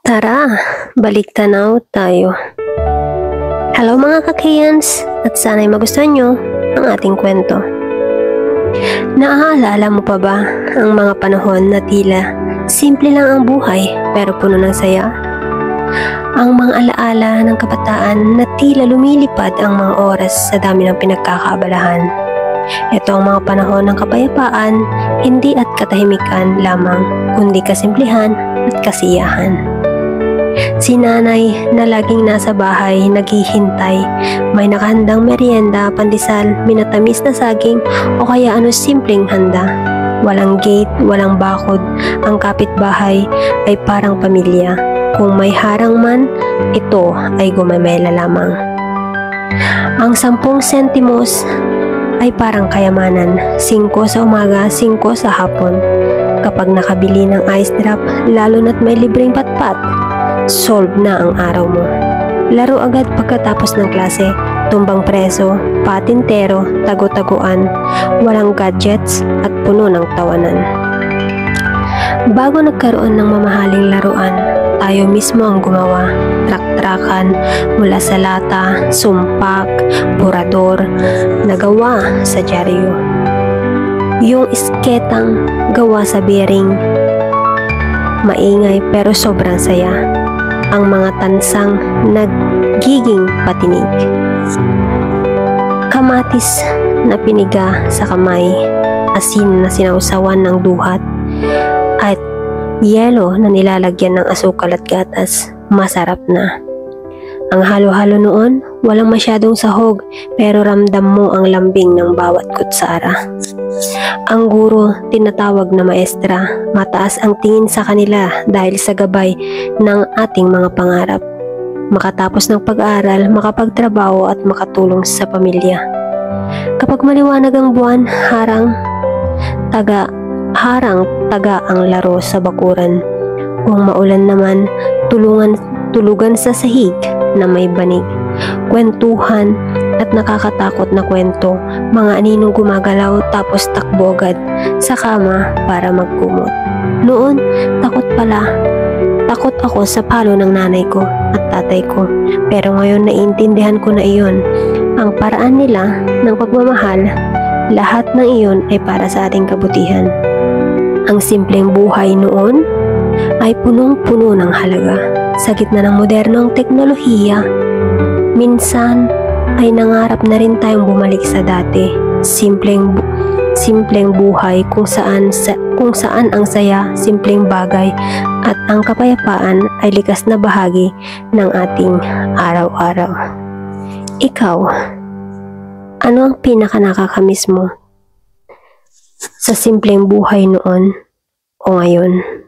Tara, balik tanaw tayo. Hello mga kakayans, at sana'y magustuhan nyo ang ating kwento. Naaalala mo pa ba ang mga panahon na tila simple lang ang buhay pero puno ng saya? Ang mga alaala ng kabataan na tila lumilipad ang mga oras sa dami ng pinagkakaabalahan. Ito ang mga panahon ng kapayapaan, hindi at katahimikan lamang, kundi kasimplihan at kasiyahan. Si nanay na laging nasa bahay naghihintay, may nakahandang merienda, pandesal, minatamis na saging o kaya simpleng handa. Walang gate, walang bakod, ang kapitbahay ay parang pamilya. Kung may harang man, ito ay gumamela lamang. Ang 10 sentimos ay parang kayamanan, 5 sa umaga, 5 sa hapon. Kapag nakabili ng ice drop, lalo na't may libreng patpat, solve na ang araw mo. Laro agad pagkatapos ng klase, tumbang preso, patintero, tago-taguan, walang gadgets at puno ng tawanan. Bago nagkaroon ng mamahaling laruan, tayo mismo ang gumawa. Trak-trakan mula sa lata, sumpak, burador, nagawa sa dyaryo. Yung isketang gawa sa bearing, maingay pero sobrang saya. Ang mga tansang nagiging patinig. Kamatis na piniga sa kamay, asin na sinausawan ng duhat, at yelo na nilalagyan ng asukal at gatas, masarap na. Ang halo-halo noon, walang masyadong sahog, pero ramdam mo ang lambing ng bawat kutsara. Ang guro, tinatawag na maestra, mataas ang tingin sa kanila dahil sa gabay ng ating mga pangarap. Makatapos ng pag-aaral, makapagtrabaho at makatulong sa pamilya. Kapag maliwanag ang buwan, taga ang laro sa bakuran. Kung maulan naman, tulugan sa sahig na may banig. Kwentuhan at nakakatakot na kwento, mga aninong gumagalaw tapos takbo agad sa kama para magkumot. Noon, takot ako sa palo ng nanay ko at tatay ko, pero ngayon naiintindihan ko na iyon. Ang paraan nila ng pagmamahal, lahat ng iyon ay para sa ating kabutihan. Ang simpleng buhay noon ay punong-puno ng halaga. Sa gitna ng modernong teknolohiya, minsan ay nangarap na rin tayong bumalik sa dati. Simpleng buhay kung saan ang saya, simpleng bagay at ang kapayapaan ay likas na bahagi ng ating araw-araw. Ikaw, ano ang pinaka-nakakamiss mo sa simpleng buhay noon o ngayon?